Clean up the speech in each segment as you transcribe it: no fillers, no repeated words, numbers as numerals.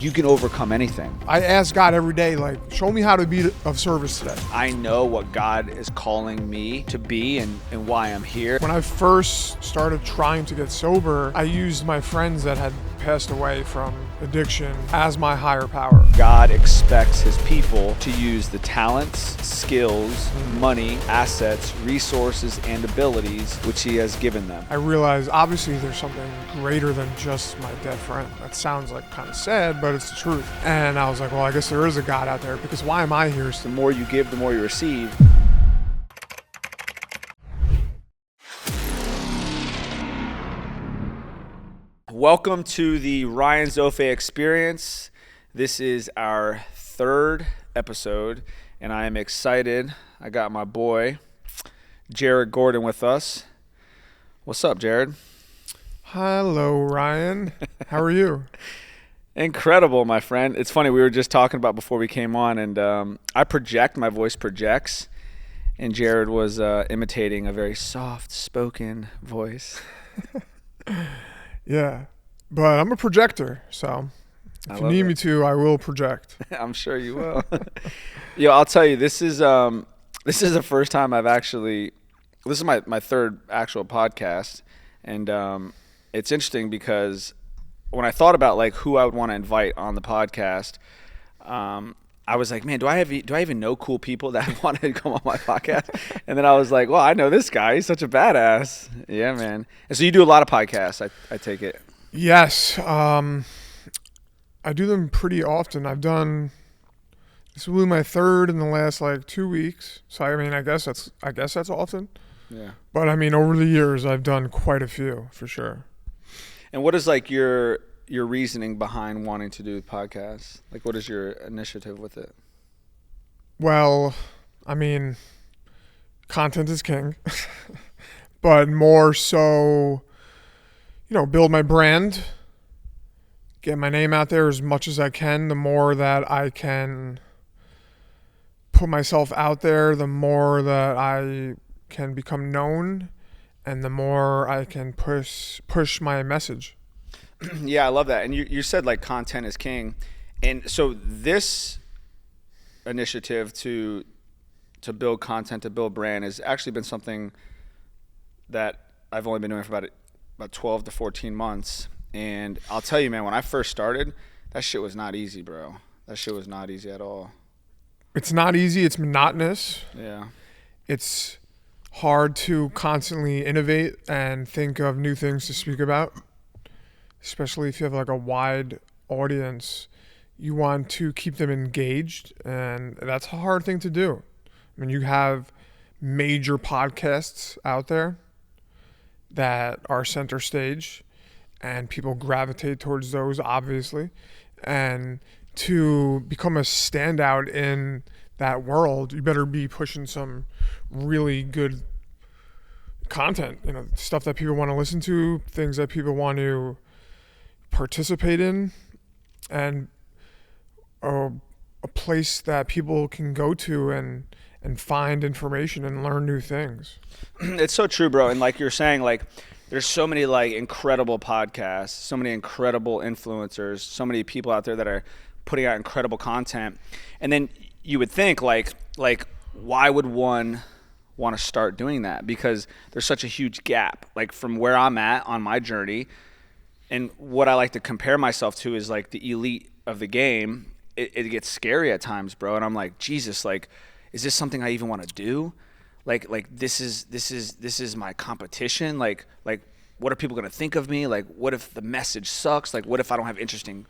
You can overcome anything. I ask God every day, like, show me how to be of service today. I know what God is calling me to be and why I'm here. When I first started trying to get sober, I used my friends that had passed away from addiction as my higher power. God expects his people to use the talents, skills, money, assets, resources, and abilities which he has given them. I realized obviously there's something greater than just my dead friend. That sounds like kind of sad, but it's the truth. And I was like, well, I guess there is a God out there, because why am I here? The more you give, the more you receive. Welcome to the Ryan Zofay experience. This is our third episode, and I am excited. I got my boy, Jared Gordon, with us. What's up, Jared? Hello, Ryan. How are you? Incredible, my friend. It's funny, we were just talking about before we came on, and I project, my voice projects, and Jared was imitating a very soft-spoken voice. Yeah, but I'm a projector, so if you need me to, I will project. I'm sure you will. Yo, I'll tell you, this is the first time I've actually, this is my third actual podcast, and it's interesting because when I thought about like who I would want to invite on the podcast, I was like, man, do I even know cool people that want to come on my podcast? And then I was like, well, I know this guy. He's such a badass. Yeah, man. And so you do a lot of podcasts, I take it. Yes, I do them pretty often. This will be my third in the last like 2 weeks. So I mean, I guess that's often. Yeah. But I mean, over the years, I've done quite a few for sure. And what is like your reasoning behind wanting to do podcasts? Like, what is your initiative with it? Well, I mean, content is king, but more so, build my brand, get my name out there as much as I can. The more that I can put myself out there, the more that I can become known, and the more I can push my message. Yeah, I love that. And you said like content is king. And so this initiative to build content, to build brand has actually been something that I've only been doing for about 12 to 14 months. And I'll tell you, man, when I first started, that shit was not easy, bro. That shit was not easy at all. It's not easy. It's monotonous. Yeah. It's hard to constantly innovate and think of new things to speak about, especially if you have like a wide audience. You want to keep them engaged, and that's a hard thing to do. I mean, you have major podcasts out there that are center stage, and people gravitate towards those, obviously. And to become a standout in that world, you better be pushing some really good content, stuff that people want to listen to, things that people want to participate in, and a place that people can go to and find information and learn new things. It's so true, bro. And like you're saying, like there's so many like incredible podcasts, so many incredible influencers, so many people out there that are putting out incredible content. And then you would think like why would one want to start doing that? Because there's such a huge gap, like from where I'm at on my journey. And what I like to compare myself to is like the elite of the game. It gets scary at times, bro. And I'm like, Jesus, like, is this something I even want to do? Like this is my competition. Like what are people gonna think of me? Like, what if the message sucks? Like, what if I don't have interesting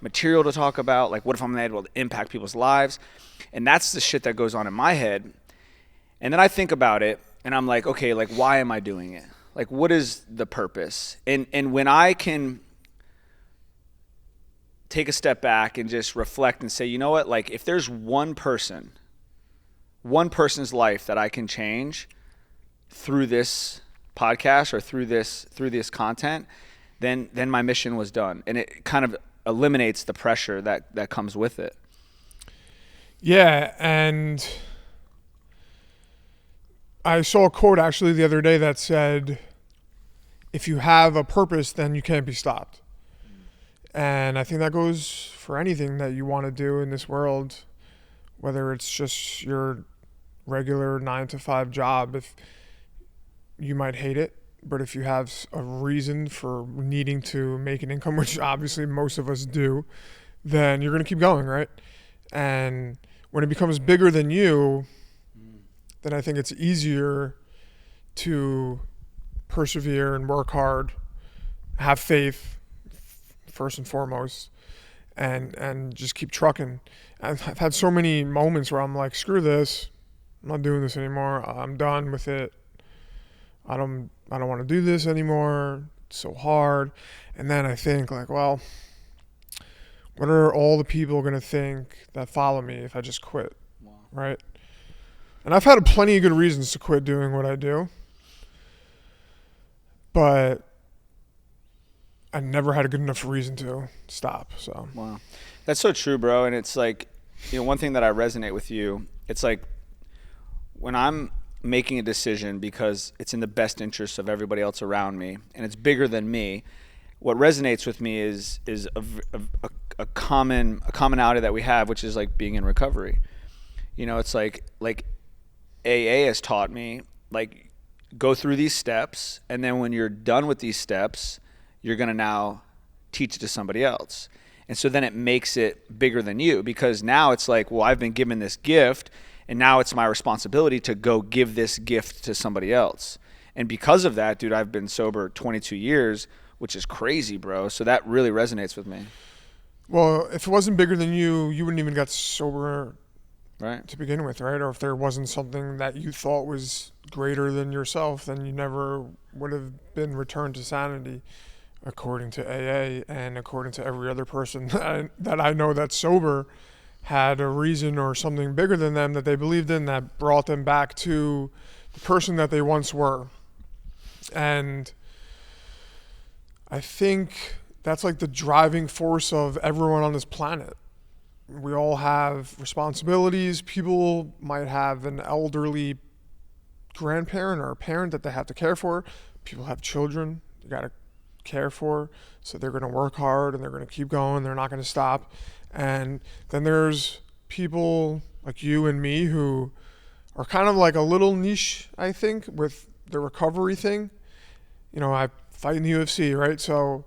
material to talk about? Like, what if I'm not able to impact people's lives? And that's the shit that goes on in my head. And then I think about it, and I'm like, okay, like, why am I doing it? Like, what is the purpose? And when I can take a step back and just reflect and say, you know what? Like, if there's one person's life that I can change through this podcast or through this content, then my mission was done. And it kind of eliminates the pressure that comes with it. Yeah, and I saw a quote actually the other day that said, if you have a purpose, then you can't be stopped. And I think that goes for anything that you want to do in this world, whether it's just your regular 9 to 5 job. If you might hate it, but if you have a reason for needing to make an income, which obviously most of us do, then you're going to keep going, right? And when it becomes bigger than you, then I think it's easier to persevere and work hard, have faith first and foremost, and just keep trucking. I've had so many moments where I'm like, screw this, I'm not doing this anymore. I'm done with it. I don't want to do this anymore. It's so hard. And then I think like, well, what are all the people going to think that follow me if I just quit? Wow. Right? And I've had plenty of good reasons to quit doing what I do. But I never had a good enough reason to stop. So wow. That's so true, bro. And it's like, one thing that I resonate with you, it's like when I'm making a decision because it's in the best interest of everybody else around me and it's bigger than me, what resonates with me is a commonality that we have, which is like being in recovery. It's like AA has taught me, like, go through these steps, and then when you're done with these steps, you're going to now teach it to somebody else. And so then it makes it bigger than you, because now it's like, well, I've been given this gift, and now it's my responsibility to go give this gift to somebody else. And because of that, dude, I've been sober 22 years, which is crazy, bro. So that really resonates with me. Well, if it wasn't bigger than you, you wouldn't even get sober, right, to begin with, right? Or if there wasn't something that you thought was greater than yourself, then you never would have been returned to sanity, according to AA and according to every other person that I know that's sober, had a reason or something bigger than them that they believed in that brought them back to the person that they once were. And I think that's like the driving force of everyone on this planet. We all have responsibilities. People might have an elderly grandparent or a parent that they have to care for. People have children you got to care for. So they're going to work hard and they're going to keep going. They're not going to stop. And then there's people like you and me who are kind of like a little niche, I think, with the recovery thing. I fight in the UFC, right? So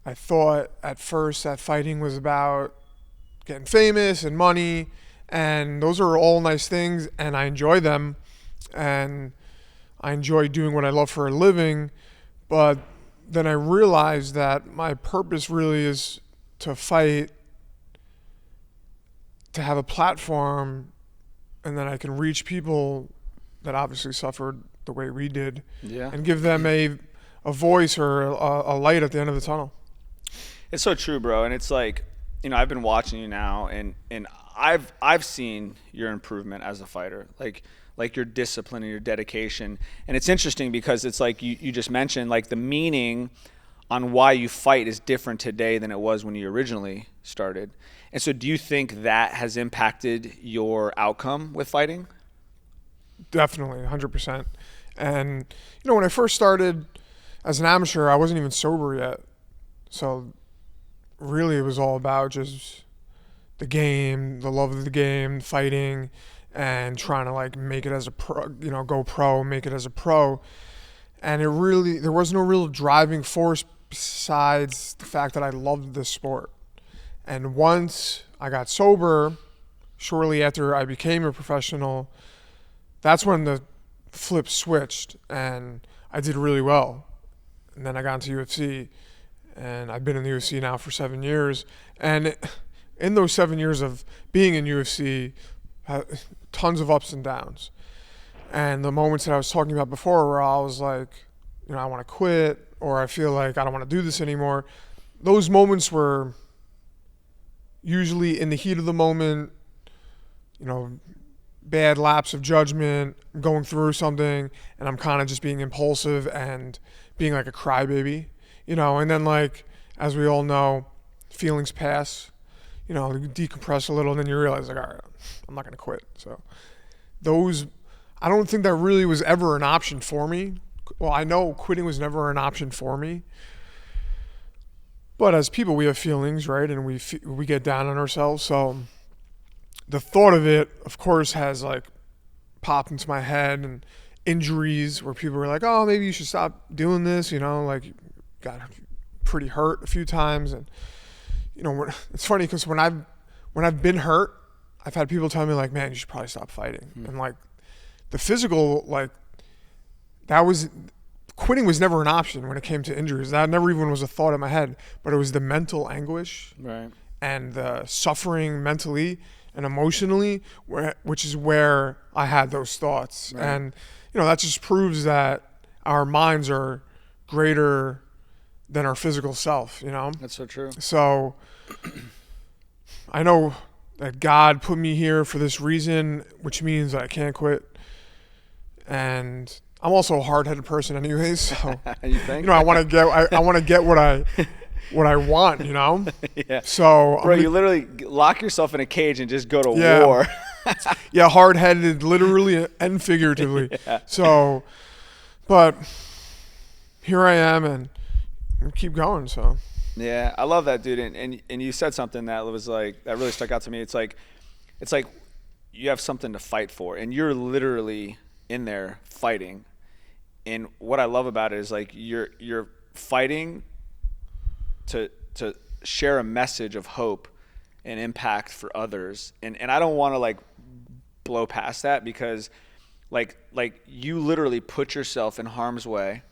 I thought at first that fighting was about getting famous and money, and those are all nice things, and I enjoy them, and I enjoy doing what I love for a living. But then I realized that my purpose really is to fight, to have a platform, and then I can reach people that obviously suffered the way we did, and give them a voice or a light at the end of the tunnel. It's so true, bro. And it's like, I've been watching you now, and I've seen your improvement as a fighter, like your discipline and your dedication. And it's interesting because it's like you just mentioned, like, the meaning on why you fight is different today than it was when you originally started. And so do you think that has impacted your outcome with fighting? Definitely, 100%. And, when I first started as an amateur, I wasn't even sober yet. So really it was all about just the game, the love of the game, fighting, and trying to like make it as a pro, go pro, make it as a pro. And there was no real driving force besides the fact that I loved this sport. And once I got sober, shortly after I became a professional, that's when the flip switched and I did really well. And then I got into UFC, and I've been in the UFC now for 7 years. And in those 7 years of being in UFC, tons of ups and downs. And the moments that I was talking about before where I was like, I want to quit, or I feel like I don't want to do this anymore. Those moments were usually in the heat of the moment, bad lapse of judgment, going through something, and I'm kind of just being impulsive and being like a crybaby, and then like, as we all know, feelings pass, you decompress a little, and then you realize like, all right, I'm not going to quit. So I don't think that really was ever an option for me. Well, I know quitting was never an option for me, But as people, we have feelings, right? And we get down on ourselves. So the thought of it, of course, has like popped into my head, and injuries where people were like, oh, maybe you should stop doing this, like you got pretty hurt a few times. And, it's funny because when I've been hurt, I've had people tell me like, man, you should probably stop fighting. And like the physical, like quitting was never an option when it came to injuries. That never even was a thought in my head, but it was the mental anguish and the suffering mentally and emotionally, which is where I had those thoughts. Right. And, that just proves that our minds are greater than our physical self, That's so true. So I know that God put me here for this reason, which means that I can't quit. And I'm also a hard-headed person anyways, so you think? I want to get what I want, Yeah. So bro, you literally lock yourself in a cage and just go to war. Yeah, hard-headed, literally and figuratively. Yeah. So, but here I am, and keep going. So. Yeah, I love that, dude. And you said something that was like that really stuck out to me. It's like you have something to fight for, and you're literally in there fighting. And what I love about it is like you're fighting to share a message of hope and impact for others. And I don't want to like blow past that, because like you literally put yourself in harm's way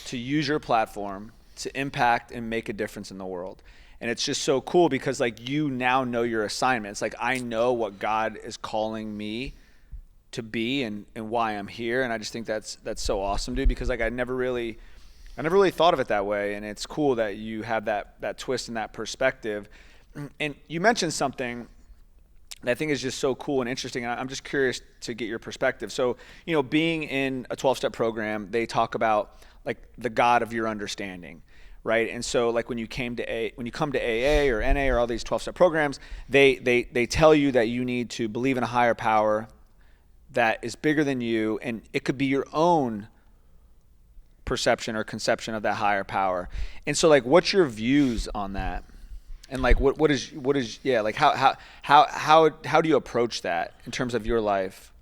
to use your platform to impact and make a difference in the world. And it's just so cool because like you now know your assignment. It's like I know what God is calling me to be and why I'm here. And I just think that's so awesome, dude, because like I never really thought of it that way. And it's cool that you have that twist and that perspective. And you mentioned something that I think is just so cool and interesting. And I'm just curious to get your perspective. So, being in a 12-step program, they talk about like the God of your understanding, right? And so like when you come to AA or NA or all these 12-step programs, they tell you that you need to believe in a higher power that is bigger than you, and it could be your own perception or conception of that higher power. And so like what's your views on that? And like what is like how do you approach that in terms of your life?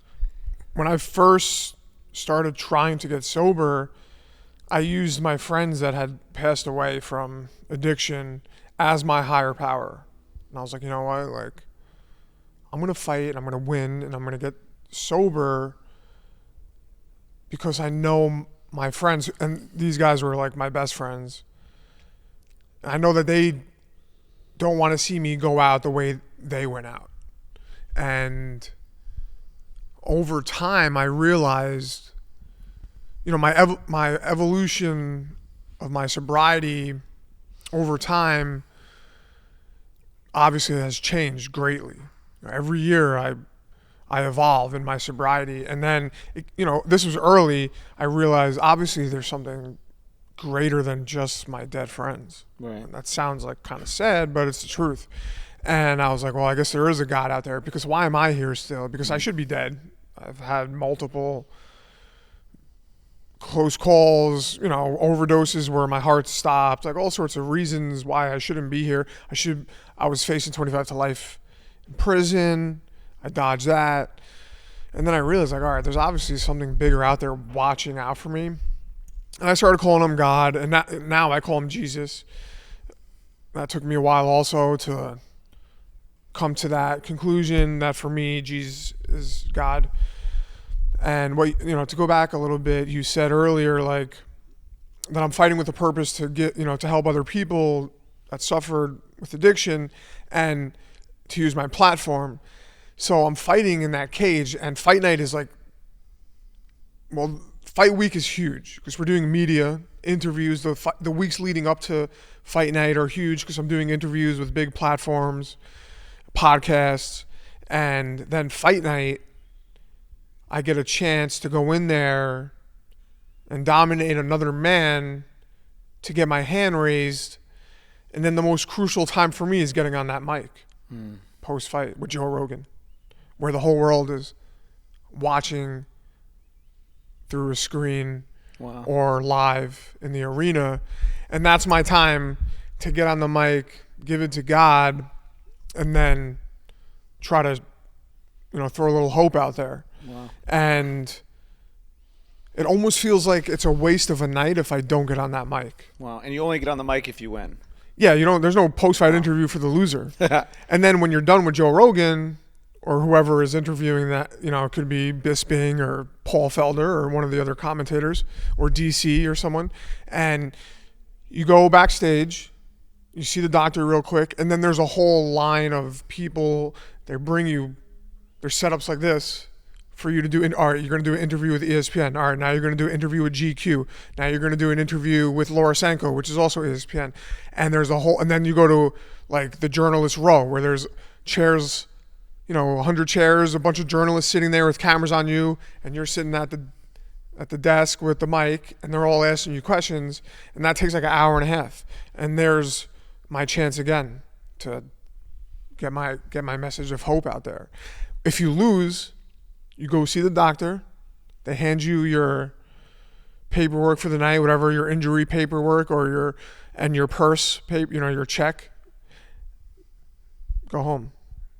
When I first started trying to get sober, I used my friends that had passed away from addiction as my higher power. And I was like, you know what? Like, I'm going to fight, I'm going to win, and I'm going to get sober because I know my friends, and these guys were like my best friends. I know that they don't want to see me go out the way they went out. And over time, I realized, my evolution of my sobriety over time obviously has changed greatly. Every year I evolve in my sobriety. And then, this was early. I realized obviously there's something greater than just my dead friends. Right. And that sounds like kind of sad, but it's the truth. And I was like, well, I guess there is a God out there, because why am I here still? Because I should be dead. I've had multiple close calls, overdoses where my heart stopped, like all sorts of reasons why I shouldn't be here. I was facing 25 to life in prison. I dodged that. And then I realized, like, all right, there's obviously something bigger out there watching out for me. And I started calling him God, and now I call him Jesus. That took me a while also to come to that conclusion that for me, Jesus is God. And to go back a little bit, you said earlier, like, that I'm fighting with a purpose to get, to help other people that suffered with addiction and to use my platform. So I'm fighting in that cage, and fight night is like, well, fight week is huge because we're doing media interviews. The weeks leading up to fight night are huge because I'm doing interviews with big platforms, podcasts, and then fight night, I get a chance to go in there and dominate another man to get my hand raised. And then the most crucial time for me is getting on that mic post-fight with Joe Rogan, where the whole world is watching through a screen Wow. or live in the arena. And that's my time to get on the mic, give it to God, and then try to, throw a little hope out there. Wow. And it almost feels like it's a waste of a night if I don't get on that mic. Wow. And you only get on the mic if you win. Yeah, there's no post-fight interview for the loser. And then when you're done with Joe Rogan or whoever is interviewing that, it could be Bisping or Paul Felder or one of the other commentators or DC or someone, and you go backstage, you see the doctor real quick, and then there's a whole line of people. They bring you, there's setups like this for you to do. All right, you're going to do an interview with ESPN. All right, now you're going to do an interview with GQ. Now you're going to do an interview with Laura Sanko, which is also ESPN. And there's a whole, and then you go to like the journalist row where there's chairs, 100 chairs, a bunch of journalists sitting there with cameras on you, and you're sitting at the desk with the mic, and they're all asking you questions, and that takes like an hour and a half. And there's my chance again to get my message of hope out there. If you lose, you go see the doctor. They hand you your paperwork for the night, whatever your injury paperwork or your purse paper, your check. Go home.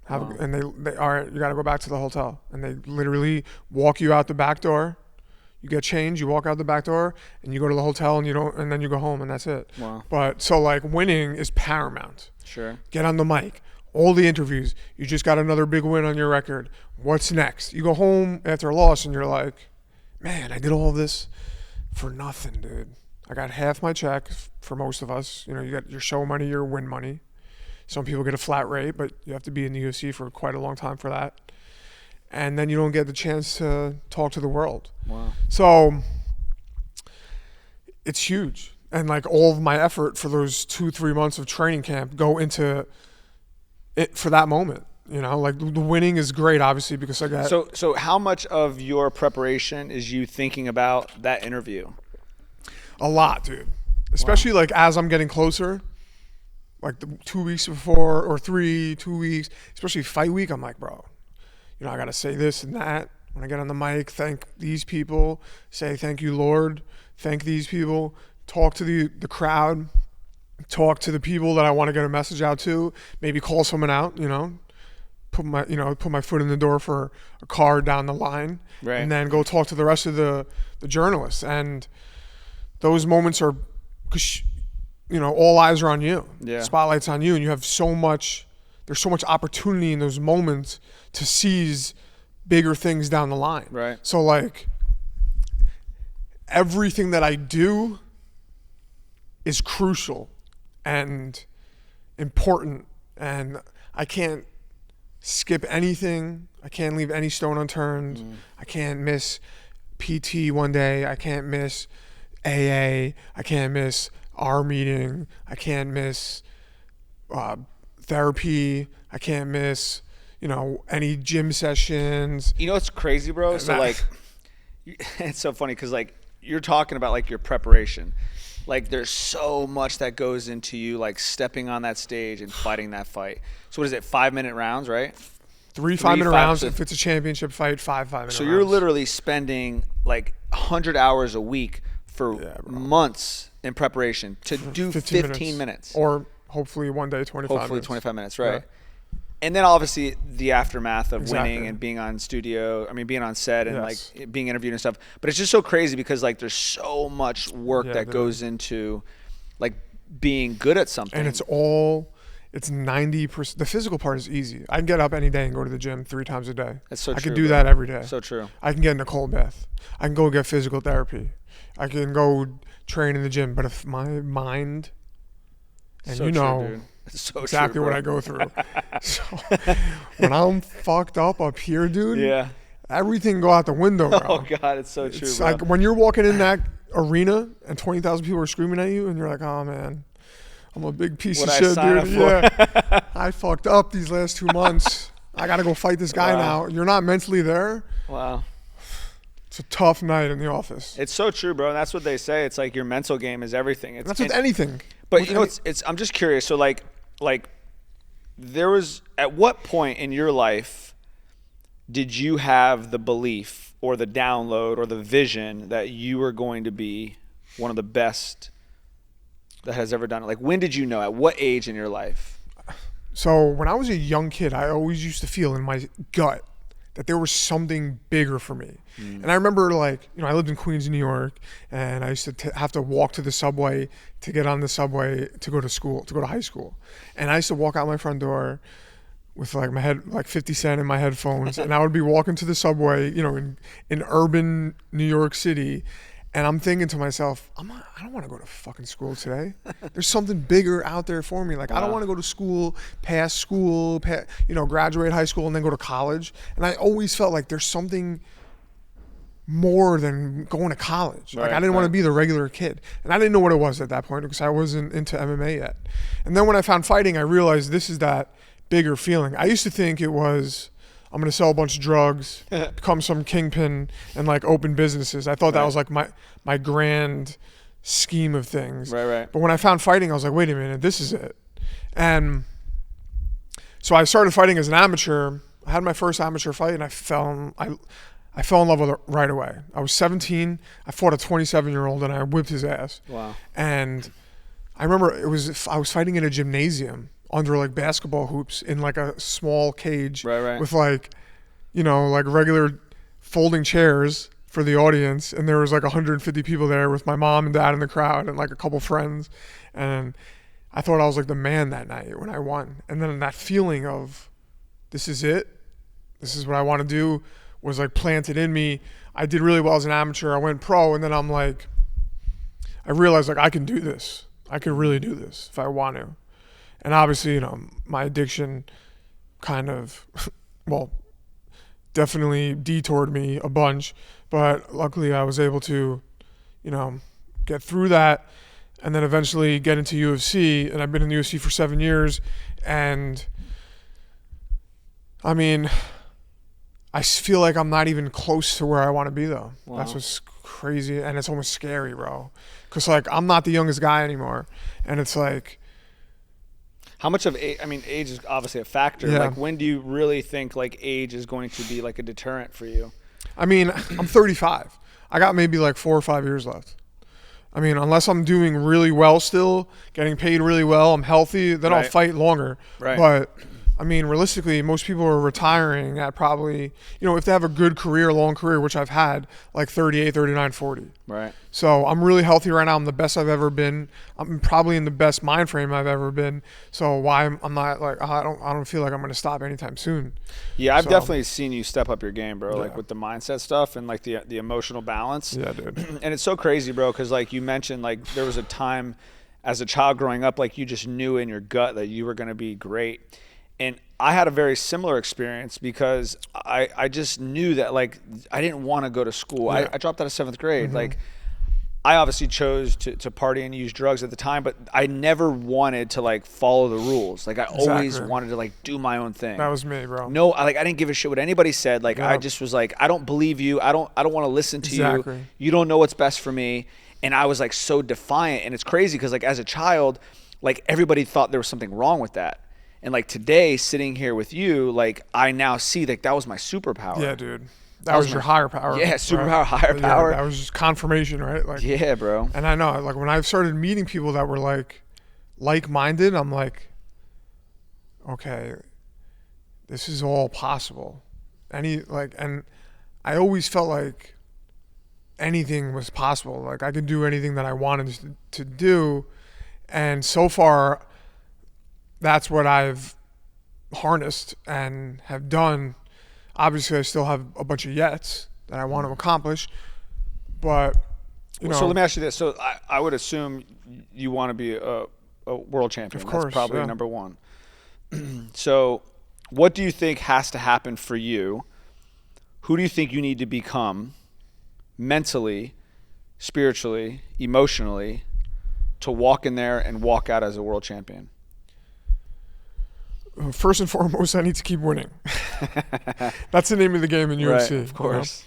And they all right, you got to go back to the hotel, and they literally walk you out the back door. You get changed, you walk out the back door, and you go to the hotel, and then you go home, and that's it. Wow. But so like winning is paramount. Sure. Get on the mic. All the interviews. You just got another big win on your record. What's next? You go home after a loss, and you're like, man, I did all this for nothing, dude. I got half my check for most of us. You got your show money, your win money. Some people get a flat rate, but you have to be in the UFC for quite a long time for that. And then you don't get the chance to talk to the world. Wow. So it's huge. And like all of my effort for those 2-3 months of training camp go into it for that moment. Like the winning is great, obviously, because I got. So how much of your preparation is you thinking about that interview? A lot, dude. Especially like as I'm getting closer, like the 2 weeks before or 2 weeks, especially fight week, I'm like, bro, I got to say this and that. When I get on the mic, thank these people, say thank you, Lord, thank these people, talk to the crowd, talk to the people that I want to get a message out to, maybe call someone out, put my foot in the door for a car down the line, right. And then go talk to the rest of the journalists. And those moments are, because, all eyes are on you. Yeah. Spotlight's on you, and you have there's so much opportunity in those moments to seize bigger things down the line. Right. So like everything that I do is crucial and important, and I can't skip anything. I can't leave any stone unturned. I can't miss PT one day. I can't miss AA. I can't miss our meeting. I can't miss therapy. I can't miss, any gym sessions. It's crazy, bro. So like, it's so funny because like you're talking about like your preparation. Like there's so much that goes into you like stepping on that stage and fighting that fight. So what is it, 5-minute rounds, right? 3 5-minute rounds. If it's a championship fight, 5 5-minute rounds. So you're literally spending like 100 hours a week for months in preparation to do 15 minutes. Or hopefully one day 25 minutes. Hopefully 25 minutes, right? Yeah. And then obviously the aftermath of winning and being on being on set and like being interviewed and stuff. But it's just so crazy because like there's so much work that goes into like being good at something. And it's 90%. The physical part is easy. I can get up any day and go to the gym 3 times a day. That's so true. I can do that every day. So true. I can get in a cold bath. I can go get physical therapy. I can go train in the gym. But if my mind, and so true, so exactly true, what I go through. So when I'm fucked up here, dude, everything go out the window, bro. Oh God, it's so true. It's bro. like when you're walking in that arena and 20,000 people are screaming at you, and you're like, oh man, I'm a big piece of shit, dude. Yeah, I fucked up these last 2 months. I gotta go fight this guy now. You're not mentally there. Wow. It's a tough night in the office. It's so true, bro. And that's what they say. It's like your mental game is everything. That's with anything. But I'm just curious. So like there was, at what point in your life did you have the belief or the download or the vision that you were going to be one of the best that has ever done it? Like, when did you know? At what age in your life? So when I was a young kid, I always used to feel in my gut that there was something bigger for me. And I remember, like, I lived in Queens, New York, and I used to have to walk to the subway to get on the subway to go to school, to go to high school. And I used to walk out my front door with like my head, like 50 Cent in my headphones, and I would be walking to the subway, in urban New York City, and I'm thinking to myself, I don't want to go to fucking school today. There's something bigger out there for me. Like, I don't want to go to school, graduate high school and then go to college. And I always felt like there's something more than going to college. Like, I didn't want to be the regular kid. And I didn't know what it was at that point because I wasn't into MMA yet. And then when I found fighting, I realized this is that bigger feeling. I used to think it was, I'm going to sell a bunch of drugs, become some kingpin, and like open businesses. I thought that was like my grand scheme of things. Right. But when I found fighting, I was like, wait a minute, this is it. And so I started fighting as an amateur. I had my first amateur fight, and I fell in love with it right away. I was 17. I fought a 27-year-old, and I whipped his ass. Wow. And I remember I was fighting in a gymnasium under like basketball hoops in like a small cage with like, like regular folding chairs for the audience. And there was like 150 people there with my mom and dad in the crowd and like a couple friends. And I thought I was like the man that night when I won. And then that feeling of, this is it. This is what I want to do was like planted in me. I did really well as an amateur. I went pro, and then I'm like, I realized like I can do this. I could really do this if I want to. And obviously, my addiction kind of, definitely detoured me a bunch. But luckily, I was able to, get through that and then eventually get into UFC. And I've been in the UFC for 7 years. And, I mean, I feel like I'm not even close to where I want to be, though. Wow. That's what's crazy. And it's almost scary, bro. Because, like, I'm not the youngest guy anymore. And it's like, how much of age? I mean, age is obviously a factor. Yeah. Like, when do you really think like age is going to be like a deterrent for you? I mean, I'm 35. I got maybe like 4 or 5 years left. I mean, unless I'm doing really well still, getting paid really well, I'm healthy, then I'll fight longer. Right. But I mean, realistically, most people are retiring at probably, if they have a good career, long career, which I've had, like 38, 39, 40. Right. So I'm really healthy right now. I'm the best I've ever been. I'm probably in the best mind frame I've ever been. So why I'm not like, I don't feel like I'm going to stop anytime soon. Yeah, I've definitely seen you step up your game, bro. Yeah. Like with the mindset stuff and like the emotional balance. Yeah, dude. And it's so crazy, bro, because like you mentioned, like there was a time as a child growing up, like you just knew in your gut that you were going to be great. And I had a very similar experience because I just knew that like I didn't want to go to school. Yeah. I dropped out of 7th grade. Like I obviously chose to party and use drugs at the time, but I never wanted to like follow the rules. Like I always wanted to like do my own thing. That was me, bro. No, I didn't give a shit what anybody said. Like I just was like, I don't believe you. I don't want to listen to you. You don't know what's best for me. And I was like so defiant. And it's crazy because like as a child, like everybody thought there was something wrong with that. And like today, sitting here with you, like I now see that was my superpower. Yeah, dude. That was your higher power. Yeah, superpower, higher power. That was just confirmation, right? Like, yeah, bro. And I know, like when I started meeting people that were like-minded, I'm like, okay, this is all possible. And I always felt like anything was possible. Like I could do anything that I wanted to do. And so far, that's what I've harnessed and have done. Obviously, I still have a bunch of yets that I want to accomplish, but So let me ask you this: so I would assume you want to be a world champion. Of course, that's probably number one. So, what do you think has to happen for you? Who do you think you need to become mentally, spiritually, emotionally, to walk in there and walk out as a world champion? First and foremost, I need to keep winning. That's the name of the game in UFC. Right, of course.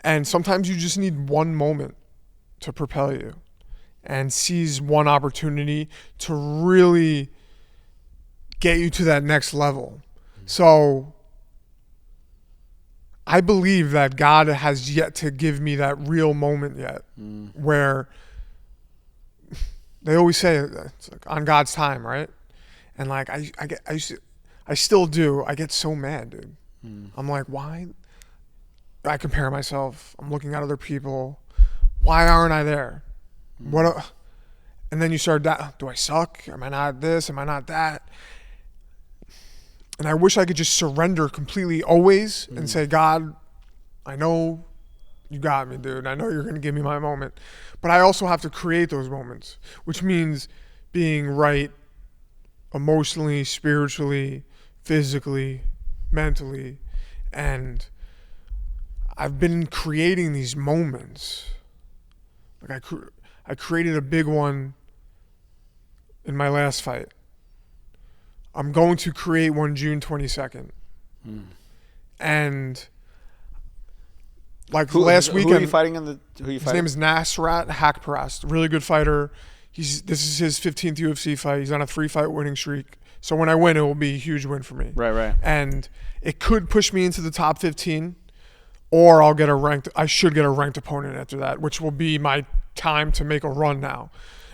And sometimes you just need one moment to propel you and seize one opportunity to really get you to that next level. So I believe that God has yet to give me that real moment yet where they always say it's like on God's time, right? And like I still do. I get so mad, dude. I'm like, why? I compare myself. I'm looking at other people. Why aren't I there? And then you start, do I suck? Am I not this? Am I not that? And I wish I could just surrender completely always and say, God, I know you got me, dude. I know you're going to give me my moment. But I also have to create those moments, which means being right emotionally, spiritually, physically, mentally. And I've been creating these moments. Like I created a big one in my last fight. I'm going to create one June 22nd. And like last weekend. Who are you fighting in the? His name is Nasrat Hakparast. Really good fighter. This is his 15th UFC fight. He's on a 3-fight winning streak. So when I win, it will be a huge win for me. Right. And it could push me into the top 15, or I should get a ranked opponent after that, which will be my time to make a run now.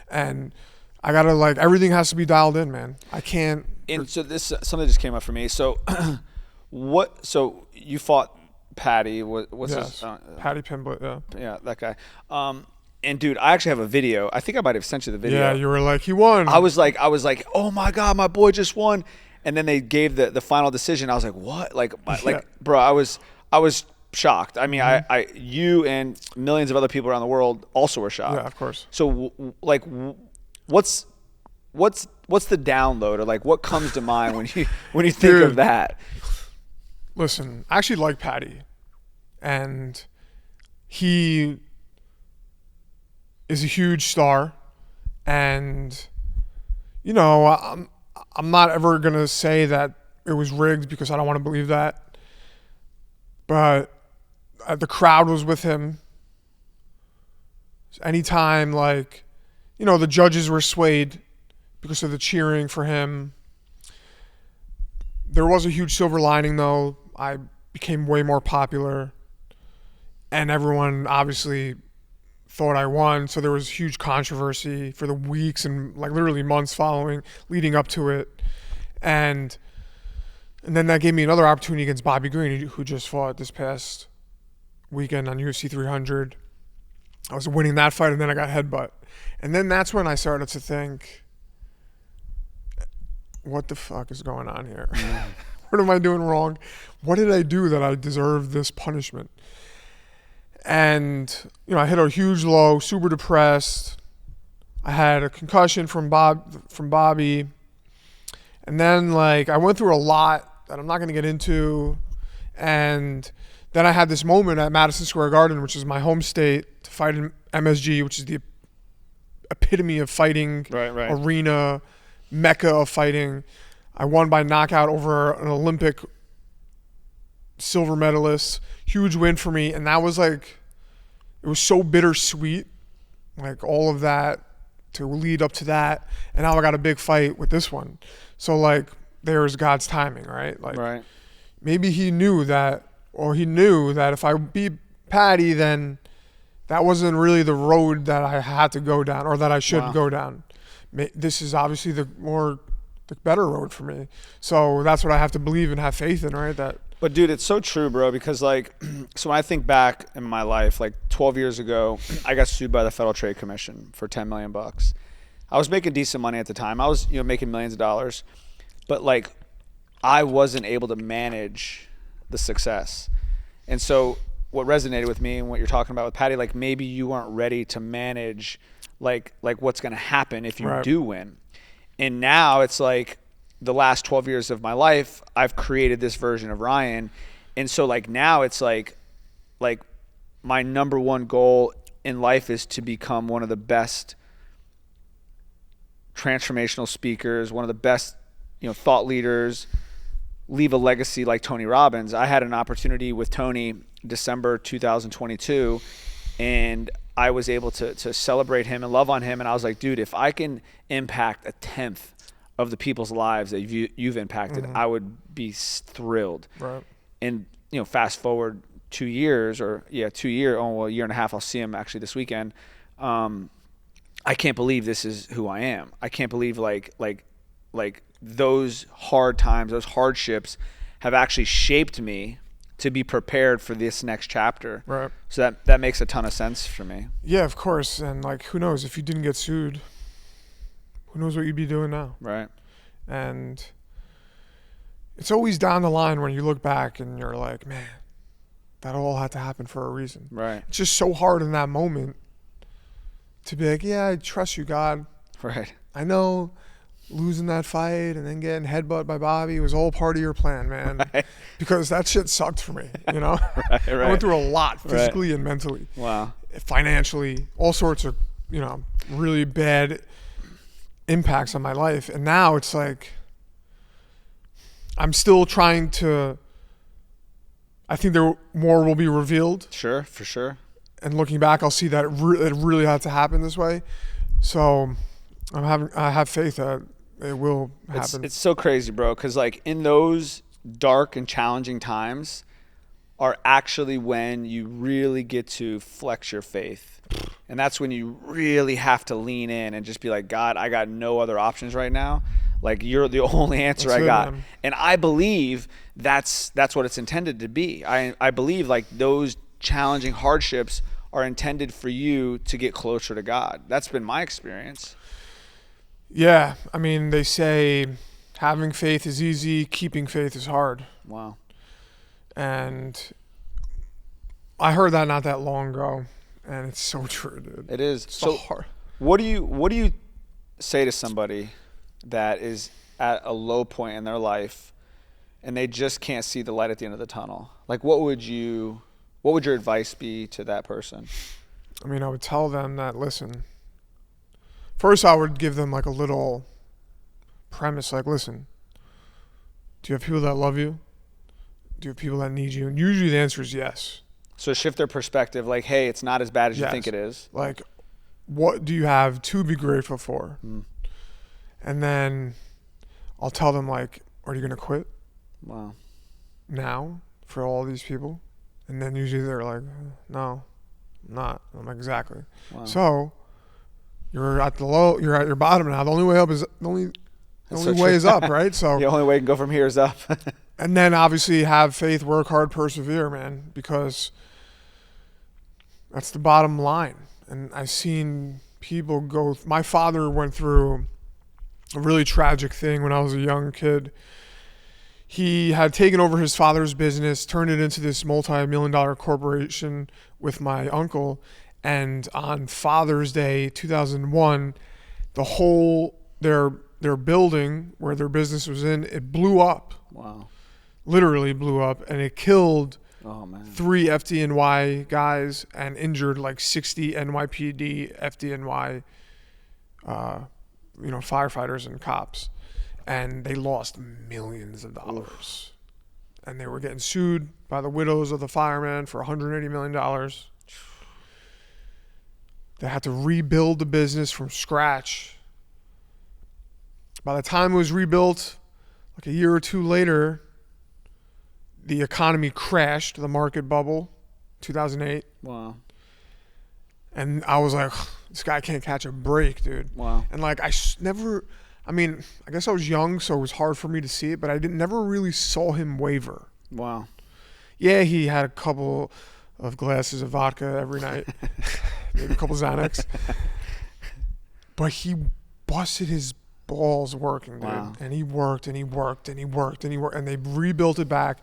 And I gotta everything has to be dialed in, man. I can't. And so something just came up for me. So what? So you fought Patty. What's his? Patty Pimblett. Yeah. Yeah, that guy. And dude, I actually have a video. I think I might have sent you the video. Yeah, you were like, he won. I was like, oh my God, my boy just won. And then they gave the final decision. I was like, what? Bro, I was shocked. I mean, you and millions of other people around the world also were shocked. Yeah, of course. So what's the download, or what comes to mind when you think of that? Listen, I actually like Patty, and he is a huge star, and I'm not ever gonna say that it was rigged because I don't want to believe that, but the crowd was with him. Anytime the judges were swayed because of the cheering for him. There was a huge silver lining though. I became way more popular, and everyone obviously thought I won, so there was huge controversy for the weeks and literally months leading up to it. And then that gave me another opportunity against Bobby Green, who just fought this past weekend on UFC 300. I was winning that fight, and then I got headbutt. And then that's when I started to think, what the fuck is going on here? What am I doing wrong? What did I do that I deserve this punishment? And, I hit a huge low, super depressed. I had a concussion from Bobby. And then, I went through a lot that I'm not going to get into. And then I had this moment at Madison Square Garden, which is my home state, to fight in MSG, which is the epitome of fighting, arena, mecca of fighting. I won by knockout over an Olympic silver medalist. Huge win for me. And that was it was so bittersweet, all of that to lead up to that. And now I got a big fight with this one. So there's God's timing, right? Right. Maybe he knew that if I beat Patty, then that wasn't really the road that I had to go down or that I should go down. This is obviously the better road for me. So that's what I have to believe and have faith in, right? But dude, it's so true, bro, because so when I think back in my life, 12 years ago, I got sued by the Federal Trade Commission for $10 million. I was making decent money at the time. I was, making millions of dollars, but I wasn't able to manage the success. And so what resonated with me and what you're talking about with Patty, maybe you weren't ready to manage what's going to happen if you do win. And now it's the last 12 years of my life, I've created this version of Ryan. And so now it's my number one goal in life is to become one of the best transformational speakers, one of the best, thought leaders, leave a legacy like Tony Robbins. I had an opportunity with Tony December 2022, and I was able to celebrate him and love on him. And I was like, dude, if I can impact 1/10 of the people's lives that you've impacted, I would be thrilled. Right. And fast forward 2 years or 2 years, a year and a half, I'll see him actually this weekend. I can't believe this is who I am. I can't believe like those hard times, those hardships have actually shaped me to be prepared for this next chapter. Right. So that makes a ton of sense for me. Yeah, of course. And like, who knows if you didn't get sued, who knows what you'd be doing now? Right. And it's always down the line when you look back and you're like, man, that all had to happen for a reason. Right. It's just so hard in that moment to be like, yeah, I trust you, God. Right. I know losing that fight and then getting headbutt by Bobby was all part of your plan, man. Right. Because that shit sucked for me, you know? Right. I went through a lot physically and mentally. Wow. Financially, all sorts of, really bad impacts on my life. And now it's like, I'm still trying to, I think there more will be revealed. Sure, for sure. And looking back, I'll see that it really had to happen this way. So I have faith that it will happen. It's so crazy, bro, because like in those dark and challenging times are actually when you really get to flex your faith. And that's when you really have to lean in and just be like, God, I got no other options right now. Like, you're the only answer I got. Man. And I believe that's what it's intended to be. I believe like those challenging hardships are intended for you to get closer to God. That's been my experience. Yeah. I mean, they say having faith is easy, keeping faith is hard. Wow. And I heard that not that long ago, and it's so true, dude. It is. It's so hard. What do you say to somebody that is at a low point in their life and they just can't see the light at the end of the tunnel? Like, what would your advice be to that person? I mean, I would tell them that, listen, first I would give them like a little premise, like, listen, do you have people that love you? Do you have people that need you? And usually the answer is yes. So shift their perspective, like, hey, it's not as bad as you think it is. Like, what do you have to be grateful for? And then I'll tell them, like, are you going to quit? Wow. Now for all these people? And then usually they're like, no, I'm not. I'm like, exactly. Wow. So you're at your bottom now. The only way up is the only way is up, right? So the only way you can go from here is up. And then obviously have faith, work hard, persevere, man, because that's the bottom line. And I've seen people go. My father went through a really tragic thing when I was a young kid. He had taken over his father's business, turned it into this multi-million-dollar corporation with my uncle. And on Father's Day 2001, the whole their building where their business was in, it blew up. Wow. Literally blew up, and it killed 3 FDNY guys and injured like 60 NYPD, FDNY, firefighters and cops. And they lost millions of dollars. And they were getting sued by the widows of the firemen for $180 million. They had to rebuild the business from scratch. By the time it was rebuilt, like a year or two later, the economy crashed, the market bubble, 2008. Wow. And I was like, this guy can't catch a break, dude. Wow. And like, I guess I was young, so it was hard for me to see it, but I never really saw him waver. Wow. Yeah, he had a couple of glasses of vodka every night, maybe a couple Xanax. But he busted his balls working, dude. Wow. And he worked and he worked and he worked and he worked, and they rebuilt it back.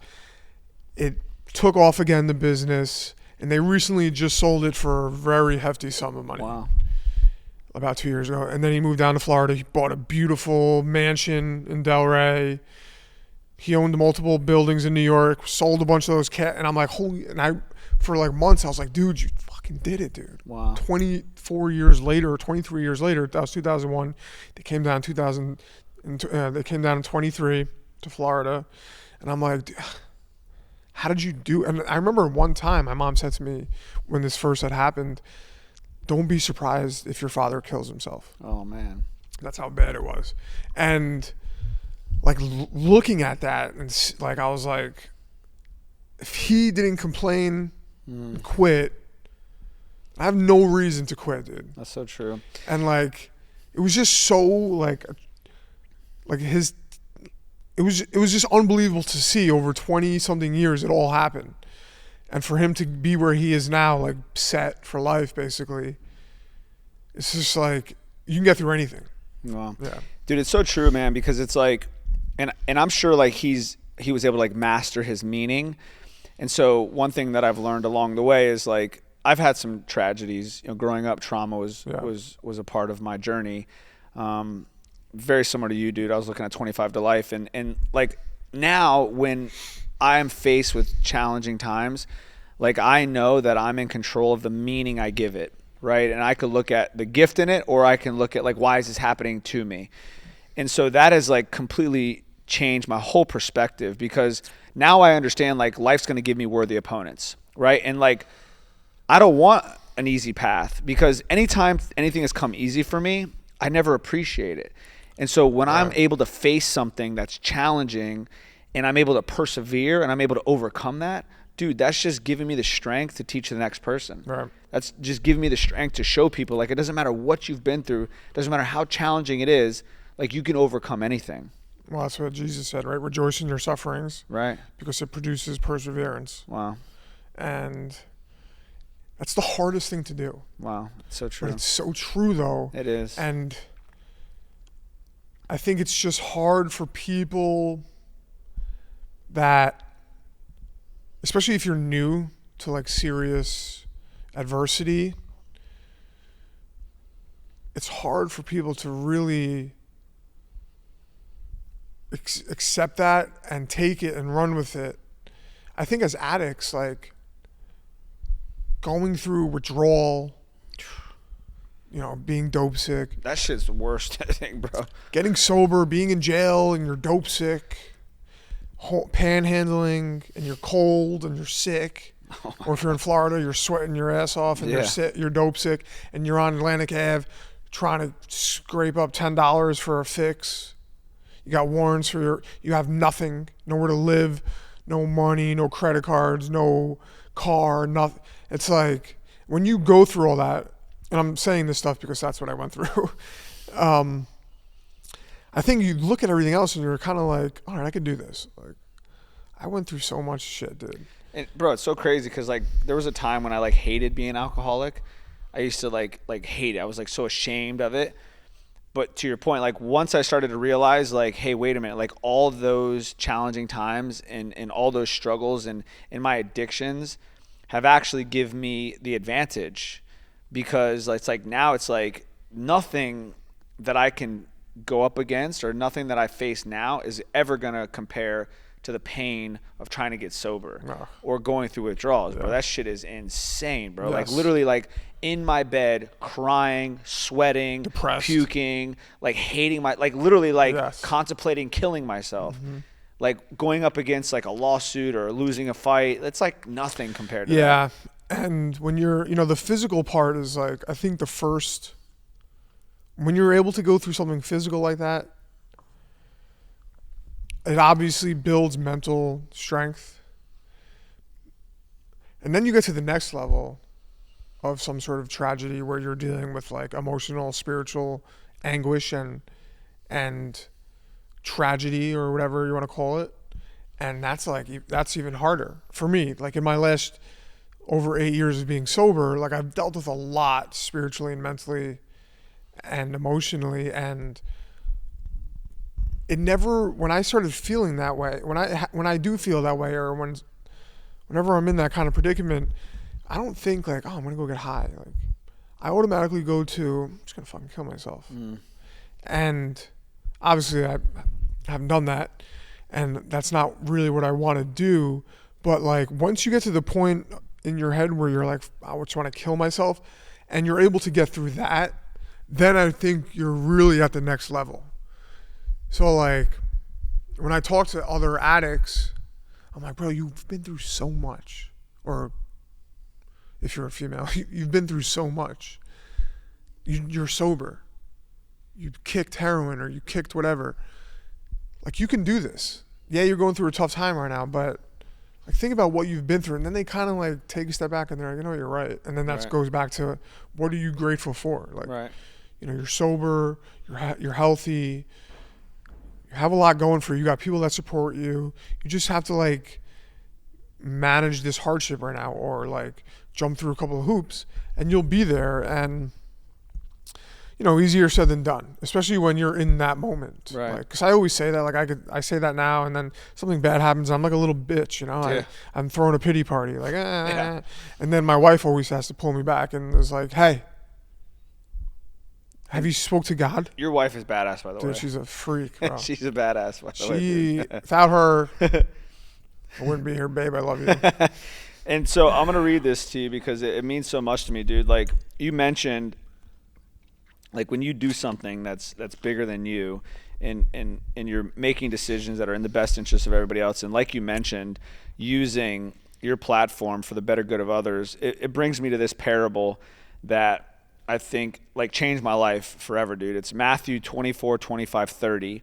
It took off again, the business, and they recently just sold it for a very hefty sum of money. Wow. About 2 years ago. And then he moved down to Florida. He bought a beautiful mansion in Delray. He owned multiple buildings in New York, sold a bunch of those and I'm like, for like months, I was like, dude, you fucking did it, dude. Wow. 24 years later, or 23 years later, that was 2001. They came down they came down in 23 to Florida. And I'm like, how did you do? And I remember one time my mom said to me when this first had happened, don't be surprised if your father kills himself. Oh, man. That's how bad it was. And like looking at that, and like I was like, if he didn't complain, quit, I have no reason to quit, dude. That's so true. And like, it was just so like his, it was just unbelievable to see over 20 something years it all happened. And for him to be where he is now, like set for life, basically, it's just like, you can get through anything. Wow. Yeah. Dude, it's so true, man, because it's like, and I'm sure like he was able to like master his meaning. And so one thing that I've learned along the way is like, I've had some tragedies, growing up. Trauma was a part of my journey. Very similar to you, dude. I was looking at 25 to life, and like now when I am faced with challenging times, like I know that I'm in control of the meaning I give it, right? And I could look at the gift in it, or I can look at like, why is this happening to me? And so that has like completely changed my whole perspective, because now I understand like life's going to give me worthy opponents, right? And like, I don't want an easy path, because anytime anything has come easy for me, I never appreciate it. And so when I'm able to face something that's challenging and I'm able to persevere and I'm able to overcome that, dude, that's just giving me the strength to teach the next person. Right. That's just giving me the strength to show people, like, it doesn't matter what you've been through, it doesn't matter how challenging it is, like you can overcome anything. Well, that's what Jesus said, right? Rejoice in your sufferings. Right. Because it produces perseverance. Wow. And that's the hardest thing to do. Wow. It's so true. But it's so true, though. It is. And I think it's just hard for people that, especially if you're new to like serious adversity, it's hard for people to really accept that and take it and run with it. I think as addicts, like going through withdrawal, being dope sick. That shit's the worst, I think, bro. Getting sober, being in jail and you're dope sick, panhandling and you're cold and you're sick. Or if you're in Florida, you're sweating your ass off and you're dope sick and you're on Atlantic Ave trying to scrape up $10 for a fix. You got warrants you have nothing, nowhere to live, no money, no credit cards, no car, nothing. It's like when you go through all that, and I'm saying this stuff because that's what I went through. I think you look at everything else and you're kind of like, all right, I can do this. Like, I went through so much shit, dude. And bro, it's so crazy because like there was a time when I like hated being alcoholic. I used to like hate it. I was like so ashamed of it. But to your point, like once I started to realize like, hey, wait a minute, like all those challenging times and all those struggles and my addictions have actually given me the advantage, because it's like now it's like nothing that I can go up against or nothing that I face now is ever going to compare to the pain of trying to get sober or going through withdrawals, bro. That shit is insane, bro. Like literally like in my bed, crying, sweating, depressed, puking, like hating like literally like contemplating killing myself. Mm-hmm. Like going up against like a lawsuit or losing a fight, it's like nothing compared to that. Yeah. And when you're, the physical part is like, I think when you're able to go through something physical like that, it obviously builds mental strength. And then you get to the next level of some sort of tragedy where you're dealing with like emotional, spiritual anguish and tragedy or whatever you want to call it. And that's even harder for me. Like in my last over 8 years of being sober, like I've dealt with a lot spiritually and mentally and emotionally, and it never, when I started feeling that way, when I do feel that way, or whenever I'm in that kind of predicament, I don't think like, oh, I'm gonna go get high. Like I automatically go to, I'm just gonna fucking kill myself. And obviously I haven't done that, and that's not really what I want to do. But like once you get to the point in your head where you're like, I just want to kill myself, and you're able to get through that, then I think you're really at the next level. So like when I talk to other addicts, I'm like, bro, you've been through so much. Or if you're a female, you've been through so much. You're sober. You kicked heroin or you kicked whatever. Like you can do this. Yeah, you're going through a tough time right now, but like think about what you've been through, and then they kind of like take a step back and they're like, you know, you're right. And then that Right. goes back to what are you grateful for? Like, Right. you know, you're sober, you're healthy, you have a lot going for you. You got people that support you. You just have to like manage this hardship right now, or like jump through a couple of hoops, and you'll be there. And you know, easier said than done, especially when you're in that moment. Right. Like, cause I always say that, like I say that now, and then something bad happens, I'm like a little bitch, you know. Yeah. I'm throwing a pity party, like, Yeah. and then my wife always has to pull me back and is like, hey, have you spoke to God? Your wife is badass, by the way. Dude, she's a freak, bro. She's a badass, by the way. She, dude. without her, I wouldn't be here, babe. I love you. And so I'm gonna read this to you because it means so much to me, dude. Like you mentioned, like when you do something that's bigger than you, and you're making decisions that are in the best interest of everybody else, and like you mentioned, using your platform for the better good of others, it brings me to this parable that I think like changed my life forever, dude. It's Matthew 24:25-30.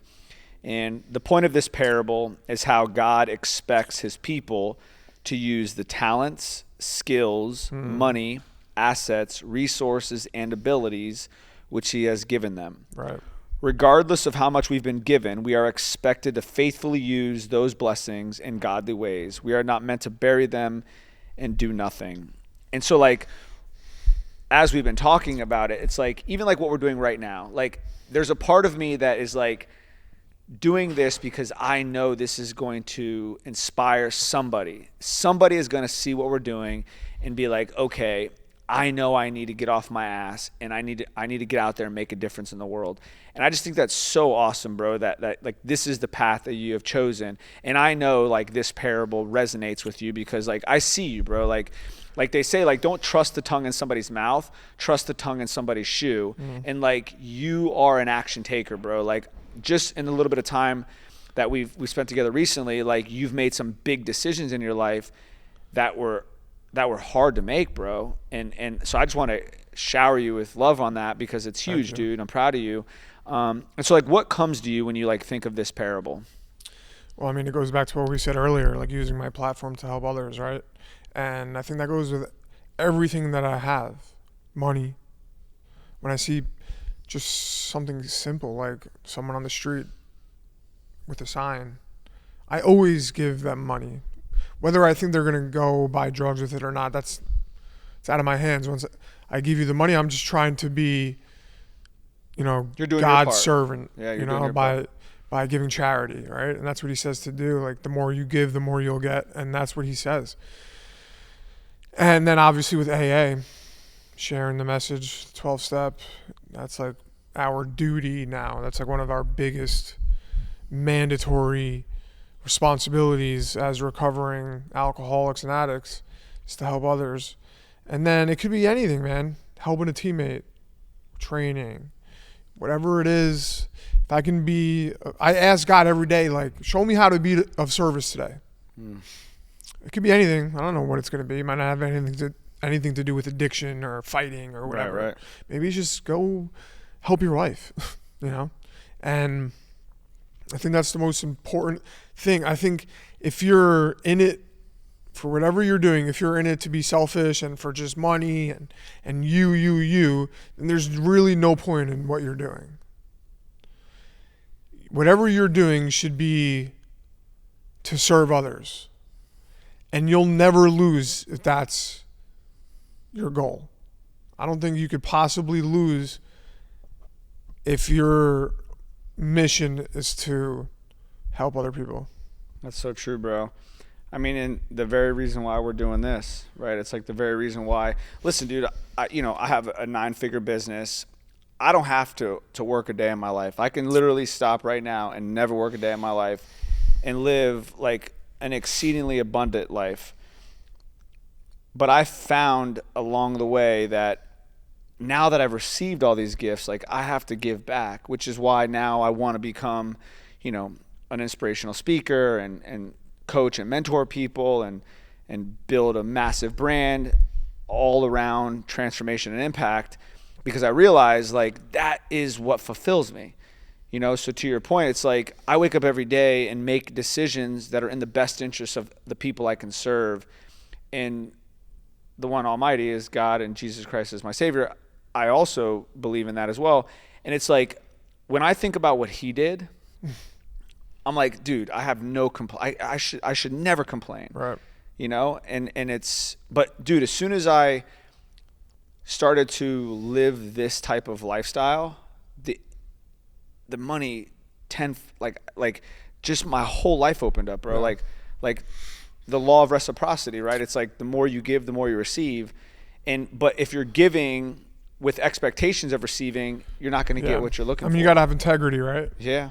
And the point of this parable is how God expects his people to use the talents, skills, money, assets, resources, and abilities which he has given them. Right. Regardless of how much we've been given, we are expected to faithfully use those blessings in godly ways. We are not meant to bury them and do nothing. And so like, as we've been talking about it, it's like, even like what we're doing right now, like there's a part of me that is like doing this because I know this is going to inspire somebody. Somebody is going to see what we're doing and be like, okay, I know I need to get off my ass and I need to get out there and make a difference in the world. And I just think that's so awesome, bro, that like this is the path that you have chosen. And I know like this parable resonates with you because like I see you, bro. Like they say, like, don't trust the tongue in somebody's mouth, trust the tongue in somebody's shoe. And like you are an action taker, bro. Like just in a little bit of time that we spent together recently, like you've made some big decisions in your life that were hard to make, bro. And so I just want to shower you with love on that because it's huge, dude. I'm proud of you. And so like what comes to you when you like think of this parable? Well, I mean, it goes back to what we said earlier, like using my platform to help others, right? And I think that goes with everything that I have. Money. When I see just something simple like someone on the street with a sign, I always give them money. Whether I think they're going to go buy drugs with it or not, it's out of my hands. Once I give you the money, I'm just trying to be, you know, You're doing God's your part. servant, Yeah, you're you doing know, your part. by giving charity, right? And that's what he says to do. Like the more you give, the more you'll get. And that's what he says. And then obviously with AA, sharing the message, 12-step, that's like our duty now. That's like one of our biggest mandatory responsibilities as recovering alcoholics and addicts is to help others. And then it could be anything, man. Helping a teammate, training, whatever it is. If I can be, I ask God every day, like, show me how to be of service today. It could be anything. I don't know what it's going to be. It might not have anything to do with addiction or fighting or whatever. Right. Maybe it's just go help your life, you know? And I think that's the most important thing. I think if you're in it for whatever you're doing, if you're in it to be selfish and for just money and you, then there's really no point in what you're doing. Whatever you're doing should be to serve others. And you'll never lose if that's your goal. I don't think you could possibly lose if your mission is to help other people. That's so true, bro. I mean, and the very reason why we're doing this, right? It's like the very reason why. Listen, dude, I have a 9-figure business. I don't have to work a day in my life. I can literally stop right now and never work a day in my life and live like an exceedingly abundant life. But I found along the way that now that I've received all these gifts, like I have to give back, which is why now I want to become, you know, an inspirational speaker and coach and mentor people and build a massive brand all around transformation and impact, because I realize like that is what fulfills me. You know, so to your point, it's like I wake up every day and make decisions that are in the best interest of the people I can serve. And the one Almighty is God and Jesus Christ is my Savior. I also believe in that as well. And it's like when I think about what he did, I'm like, dude, I have no complaint. I should never complain. Right. You know, and it's, but dude, as soon as I started to live this type of lifestyle, the money like just my whole life opened up, bro. Yeah. Like the law of reciprocity, right? It's like the more you give, the more you receive. But if you're giving with expectations of receiving, you're not going to get what you're looking for. I mean, you got to have integrity, right? Yeah.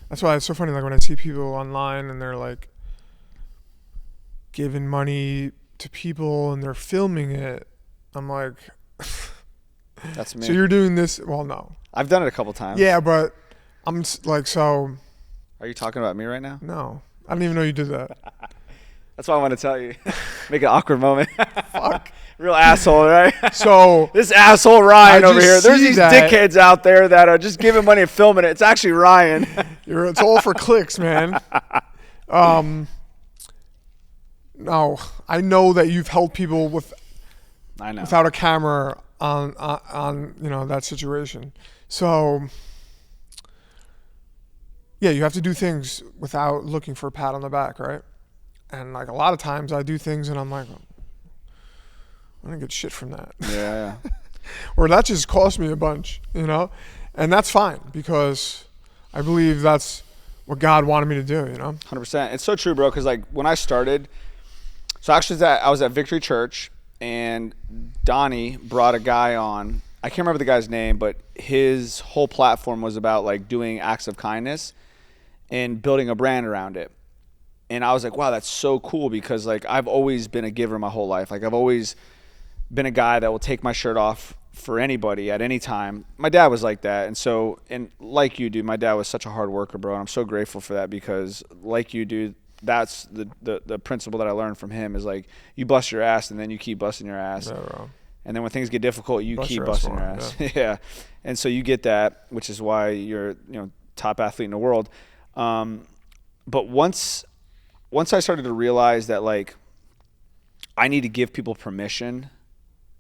That's why it's so funny. Like when I see people online and they're like giving money to people and they're filming it, I'm like, that's me. So you're doing this? Well, no. I've done it a couple times. Yeah, but I'm like, so. Are you talking about me right now? No, I didn't even know you did that. That's why I want to tell you. Make an awkward moment. Fuck. Real asshole, right? So this asshole Ryan over here. There's these that. dickheads out there that are just giving money and filming it. It's actually Ryan. It's all for clicks, man. No, I know that you've helped people without a camera on that situation. So yeah, you have to do things without looking for a pat on the back, right? And like a lot of times I do things and I'm like, I don't get shit from that. Yeah. Or that just cost me a bunch, and that's fine because I believe that's what God wanted me to do, 100%. It's so true, bro. Cause like when I started, so actually I was at Victory Church and Donnie brought a guy on. I can't remember the guy's name, but his whole platform was about like doing acts of kindness and building a brand around it. And I was like, wow, that's so cool because like I've always been a giver my whole life. Like I've always been a guy that will take my shirt off for anybody at any time. My dad was like that. And like you do, my dad was such a hard worker, bro. And I'm so grateful for that because like you do, that's the principle that I learned from him is like you bust your ass and then you keep busting your ass. Yeah, bro. And then when things get difficult, you keep busting your ass. Yeah. Yeah. And so you get that, which is why you're, top athlete in the world. But once I started to realize that like I need to give people permission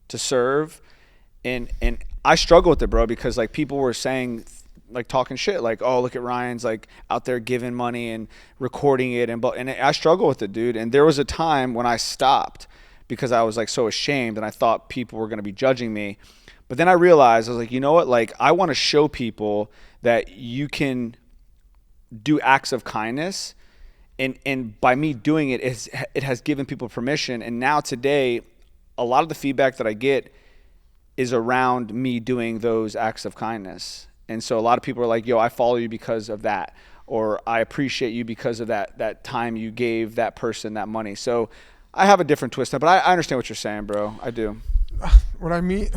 to serve, and I struggle with it, bro, because like people were saying, like talking shit, like, oh, look at Ryan's like out there giving money and recording it, and I struggle with it, dude. And there was a time when I stopped because I was like so ashamed and I thought people were going to be judging me. But then I realized, I was like, you know what? Like I want to show people that you can do acts of kindness, and by me doing it, it has given people permission. And now today, a lot of the feedback that I get is around me doing those acts of kindness. And so a lot of people are like, yo, I follow you because of that, or I appreciate you because of that time you gave that person that money. So I have a different twist, but I understand what you're saying, bro. I do. What I mean,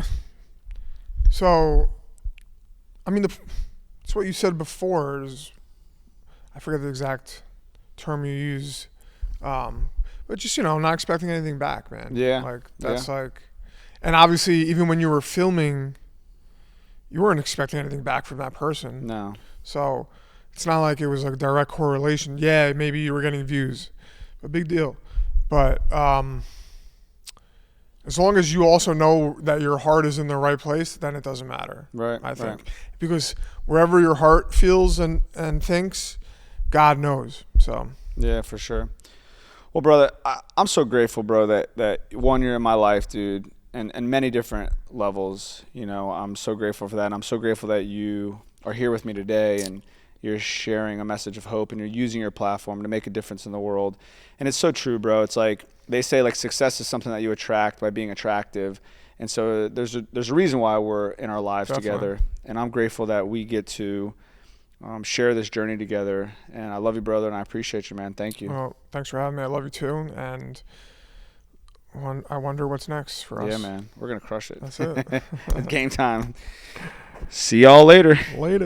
so, I mean, it's what you said before is, I forget the exact term you use, but just, not expecting anything back, man. Yeah. Like, that's like, and obviously, even when you were filming, you weren't expecting anything back from that person. No. So, it's not like it was a direct correlation. Yeah, maybe you were getting views. A big deal. But as long as you also know that your heart is in the right place, then it doesn't matter. Right. I think. Right. Because wherever your heart feels and thinks, God knows. So yeah, for sure. Well, brother, I'm so grateful, bro, that 1 year in my life, dude, and many different levels, I'm so grateful for that. And I'm so grateful that you are here with me today and you're sharing a message of hope and you're using your platform to make a difference in the world. And it's so true, bro. It's like they say like success is something that you attract by being attractive. And so there's a reason why we're in our lives together. And I'm grateful that we get to share this journey together. And I love you, brother, and I appreciate you, man. Thank you. Well, thanks for having me. I love you too. And I wonder what's next for us. Yeah, man. We're going to crush it. That's it. It's game time. See y'all later. Later.